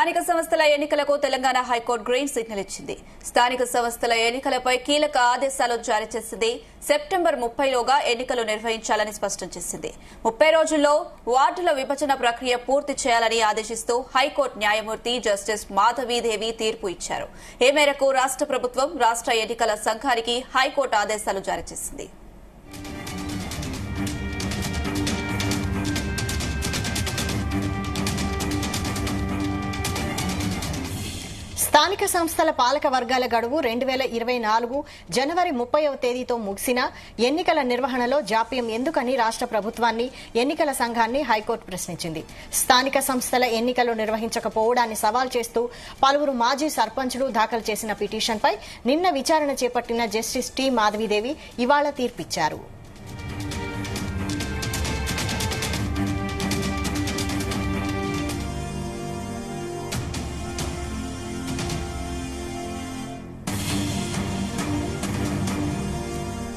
స్థానిక సంస్థల ఎన్నికలకు తెలంగాణ హైకోర్టు గ్రీన్ సిగ్నల్ ఇచ్చింది. స్థానిక సంస్థల ఎన్నికలపై కీలక ఆదేశాలు జారీ చేసింది. సెప్టెంబర్ 30లోగా ఎన్నికలు నిర్వహించాలని స్పష్టం చేసింది. 30 రోజుల్లో వార్డుల విభజన ప్రక్రియ పూర్తి చేయాలని ఆదేశిస్తూ హైకోర్టు న్యాయమూర్తి జస్టిస్ మాధవీదేవి తీర్పు ఇచ్చారు. ఈ మేరకు రాష్ట ప్రభుత్వం రాష్ట ఎన్నికల సంఘానికి హైకోర్టు ఆదేశాలు జారీ చేసింది. స్థానిక సంస్థల పాలక వర్గాల గడువు 2024 జనవరి 30వ తేదీతో ముగిసినా ఎన్నికల నిర్వహణలో జాప్యం ఎందుకని రాష్ట ప్రభుత్వాన్ని, ఎన్నికల సంఘాన్ని హైకోర్టు ప్రశ్నించింది. స్థానిక సంస్థల ఎన్నికలు నిర్వహించకపోవడాన్ని సవాల్ చేస్తూ పలువురు మాజీ సర్పంచులు దాఖలు చేసిన పిటిషన్పై నిన్న విచారణ చేపట్టిన జస్టిస్ టి మాధవీదేవి ఇవాళ తీర్పిచ్చారు.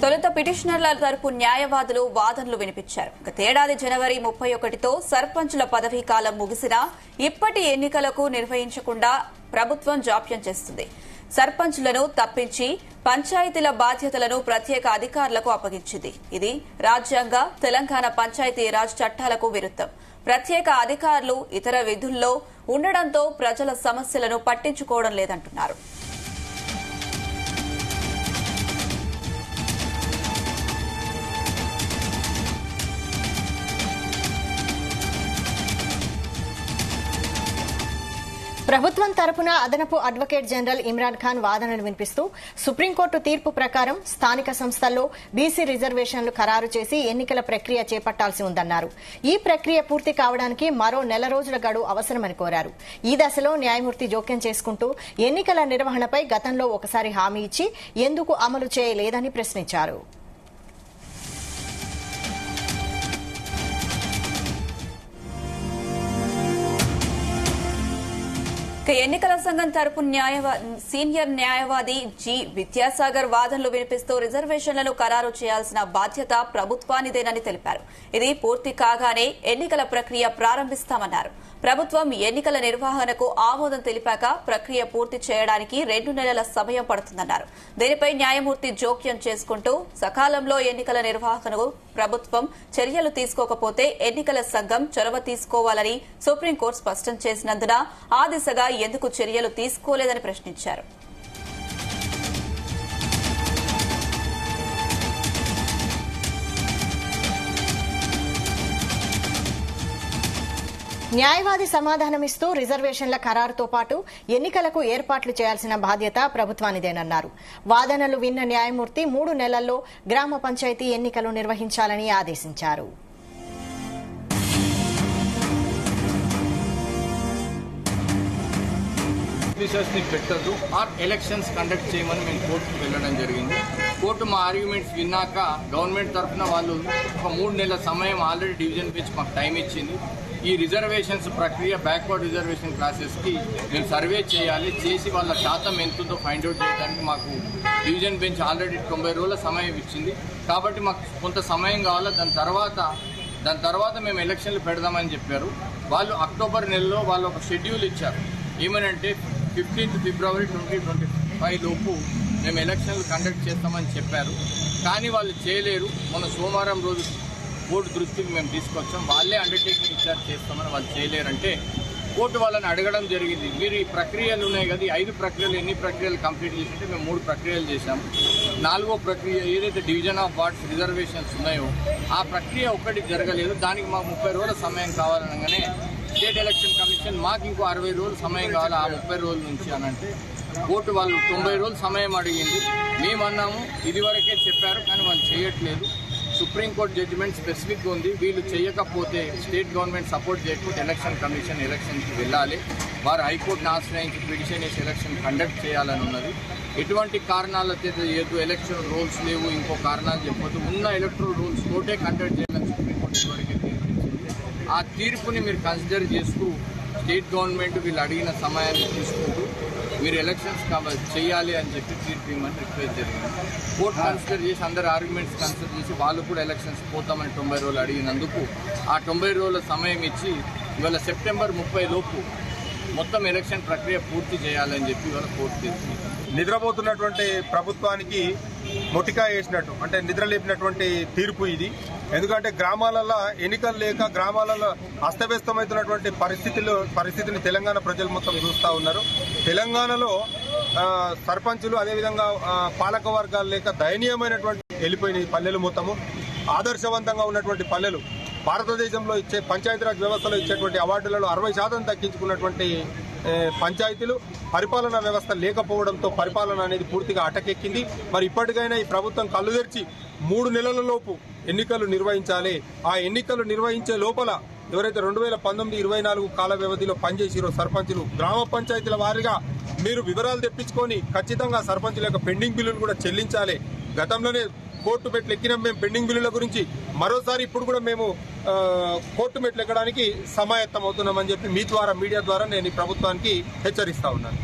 తొలుత పిటిషనర్ల తరపు న్యాయవాదులు వాదనలు వినిపించారు. గతేడాది జనవరి 31తో సర్పంచుల పదవీ కాలం ముగిసినా ఇప్పటి ఎన్నికలకు నిర్వహించకుండా ప్రభుత్వం జాప్యం చేస్తుంది. సర్పంచులను తప్పించి పంచాయతీల బాధ్యతలను ప్రత్యేక అధికారులకు అప్పగించింది. ఇది రాజ్యాంగ, తెలంగాణ పంచాయతీరాజ్ చట్టాలకు విరుద్దం. ప్రత్యేక అధికారులు ఇతర విధుల్లో ఉండడంతో ప్రజల సమస్యలను పట్టించుకోవడం లేదంటున్నారు. ప్రభుత్వం తరపున అదనపు అడ్వకేట్ జనరల్ ఇమ్రాన్ ఖాన్ వాదనలు వినిపిస్తూ సుప్రీంకోర్టు తీర్పు ప్రకారం స్థానిక సంస్థల్లో బీసీ రిజర్వేషన్లు ఖరారు చేసి ఎన్నికల ప్రక్రియ చేపట్టాల్సి ఉందన్నారు. ఈ ప్రక్రియ పూర్తి కావడానికి మరో నెల రోజుల గడువు అవసరమని కోరారు. ఈ దశలో న్యాయమూర్తి జోక్యం చేసుకుంటూ ఎన్నికల నిర్వహణపై గతంలో ఒకసారి హామీ ఇచ్చి ఎందుకు అమలు చేయలేదని ప్రశ్నించారు. ఎన్నికల సంఘం తరపు సీనియర్ న్యాయవాది జి విద్యాసాగర్ వాదనలు వినిపిస్తూ రిజర్వేషన్లను ఖరారు చేయాల్సిన బాధ్యత ప్రభుత్వానిదేనని తెలిపారు. ఇది పూర్తి కాగానే ఎన్నికల ప్రక్రియ ప్రారంభిస్తామన్నారు. ప్రభుత్వం ఎన్నికల నిర్వహణకు ఆమోదం తెలిపాక ప్రక్రియ పూర్తి చేయడానికి 2 నెలల సమయం పడుతుందన్నారు. దీనిపై న్యాయమూర్తి జోక్యం చేసుకుంటూ సకాలంలో ఎన్నికల నిర్వహణకు ప్రభుత్వం చర్యలు తీసుకోకపోతే ఎన్నికల సంఘం చొరవ తీసుకోవాలని సుప్రీంకోర్టు స్పష్టం చేసినందున ఆ దిశగా ఎందుకు చర్యలు తీసుకోలేదని ప్రశ్నించారు. న్యాయవాది సమాధానమిస్తూ రిజర్వేషన్ల ఖరారుతో పాటు ఎన్నికలకు ఏర్పాట్లు చేయాల్సిన బాధ్యత ప్రభుత్వానిదేనన్నారు. వాదనలు విన్న న్యాయమూర్తి 3 నెలల్లో గ్రామ పంచాయతీ ఎన్నికలు నిర్వహించాలని ఆదేశించారు. పెట్టదు ఎలక్షన్స్ కండక్ట్ చేయమని మేము కోర్టుకు వెళ్ళడం జరిగింది. కోర్టు మా ఆర్గ్యుమెంట్స్ విన్నాక గవర్నమెంట్ తరఫున వాళ్ళు ఒక 3 నెలల సమయం ఆల్రెడీ డివిజన్ బెంచ్ మాకు టైం ఇచ్చింది. ఈ రిజర్వేషన్స్ ప్రక్రియ బ్యాక్వర్డ్ రిజర్వేషన్ క్లాసెస్కి మేము సర్వే చేసి వాళ్ళ శాతం ఎంతుందో ఫైండ్ అవుట్ చేయడానికి మాకు డివిజన్ బెంచ్ ఆల్రెడీ 90 రోజుల సమయం ఇచ్చింది. కాబట్టి మాకు కొంత సమయం కావాలి. దాని తర్వాత మేము ఎలక్షన్లు పెడదామని చెప్పారు. వాళ్ళు అక్టోబర్ నెలలో వాళ్ళు ఒక షెడ్యూల్ ఇచ్చారు. ఏమనంటే 15th ఫిబ్రవరి 2025 లోపు మేము ఎలక్షన్లు కండక్ట్ చేస్తామని చెప్పారు. కానీ వాళ్ళు చేయలేరు. మొన్న సోమవారం రోజు కోర్టు దృష్టికి మేము తీసుకొచ్చాం. వాళ్ళే అండర్టేకింగ్ ఇచ్చారు చేస్తామని, వాళ్ళు చేయలేరంటే కోర్టు వాళ్ళని అడగడం జరిగింది. మీరు ఈ ప్రక్రియలు ఉన్నాయి కదా, 5 ప్రక్రియలు ఎన్ని ప్రక్రియలు కంప్లీట్ చేసింటే మేము 3 ప్రక్రియలు చేశాము. 4వ ప్రక్రియ ఏదైతే డివిజన్ ఆఫ్ వార్డ్స్ రిజర్వేషన్స్ ఉన్నాయో ఆ ప్రక్రియ ఒక్కటి జరగలేదు. దానికి మాకు 30 రోజుల సమయం కావాలనగానే స్టేట్ ఎలక్షన్ కమిషన్ మాకు ఇంకో 60 రోజుల సమయం కావాలి ఆ 30 రోజుల నుంచి అని అంటే కోర్టు వాళ్ళు 90 రోజుల సమయం అడిగింది. మేమన్నాము ఇదివరకే చెప్పారు కానీ వాళ్ళు చేయట్లేదు. సుప్రీంకోర్టు జడ్జిమెంట్ స్పెసిఫిక్గా ఉంది. వీళ్ళు చేయకపోతే స్టేట్ గవర్నమెంట్ సపోర్ట్ చేయకపోతే ఎలక్షన్ కమిషన్ ఎలక్షన్కి వెళ్ళాలి. వారు హైకోర్టును ఆశ్రయించి పిటిషన్ వేసి ఎలక్షన్ కండక్ట్ చేయాలని ఉన్నది. ఎటువంటి కారణాలతో ఏదో ఎలక్షన్ రూల్స్ లేవు, ఇంకో కారణాలు చెప్పొద్దు, ఉన్న ఎలక్ట్రల్ రూల్స్ తోటే కండక్ట్ చేయాలని సుప్రీంకోర్టు ఇదివరకే తీర్పించింది. ఆ తీర్పుని మీరు కన్సిడర్ చేస్తూ స్టేట్ గవర్నమెంట్ వీళ్ళు అడిగిన సమయాన్ని తీసుకుంటూ మీరు ఎలక్షన్స్ చేయాలి అని చెప్పి తీర్పు ఇవ్వమని రిక్వెస్ట్ జరిగింది. కోర్టు కన్సిడర్ చేసి అందరు ఆర్గ్యుమెంట్స్ కన్సిడర్ చేసి వాళ్ళు కూడా ఎలక్షన్స్ పోతామని 90 రోజులు అడిగినందుకు ఆ 90 రోజుల సమయం ఇచ్చి ఇవాళ సెప్టెంబర్ 30 లోపు మొత్తం ఎలక్షన్ ప్రక్రియ పూర్తి చేయాలని చెప్పి వాళ్ళ కోర్టు తెలిసింది. నిద్రపోతున్నటువంటి ప్రభుత్వానికి మొటికాయ వేసినట్టు, అంటే నిద్రలేపినటువంటి తీర్పు ఇది. ఎందుకంటే గ్రామాలలో ఎన్నికలు లేక గ్రామాలలో అస్తవ్యస్తమవుతున్నటువంటి పరిస్థితిని తెలంగాణ ప్రజలు మొత్తం చూస్తూ ఉన్నారు. తెలంగాణలో సర్పంచులు అదేవిధంగా పాలక వర్గాలు లేక దయనీయమైనటువంటి వెళ్ళిపోయిన పల్లెలు మొత్తము. ఆదర్శవంతంగా ఉన్నటువంటి పల్లెలు భారతదేశంలో ఇచ్చే పంచాయతీరాజ్ వ్యవస్థలో ఇచ్చేటువంటి అవార్డులలో 60% దక్కించుకున్నటువంటి పంచాయతీలు పరిపాలనా వ్యవస్థ లేకపోవడంతో పరిపాలన అనేది పూర్తిగా అటకెక్కింది. మరి ఇప్పటికైనా ఈ ప్రభుత్వం కళ్ళు తెరిచి 3 నెలల లోపు ఎన్నికలు నిర్వహించాలి. ఆ ఎన్నికలు నిర్వహించే లోపల ఎవరైతే 2019-24 కాల వ్యవధిలో పనిచేసిరో సర్పంచులు, గ్రామ పంచాయతీల వారీగా మీరు వివరాలు తెప్పించుకొని ఖచ్చితంగా సర్పంచుల యొక్క పెండింగ్ బిల్లులు కూడా చెల్లించాలి. గతంలోనే కోర్టు మెట్లు ఎక్కినాం మేము పెండింగ్ బిల్లుల గురించి, మరోసారి ఇప్పుడు కూడా మేము కోర్టు మెట్లు ఎక్కడానికి సమాయత్తం అవుతున్నామని చెప్పి మీ ద్వారా, మీడియా ద్వారా నేను ఈ ప్రభుత్వానికి హెచ్చరిస్తా ఉన్నాను.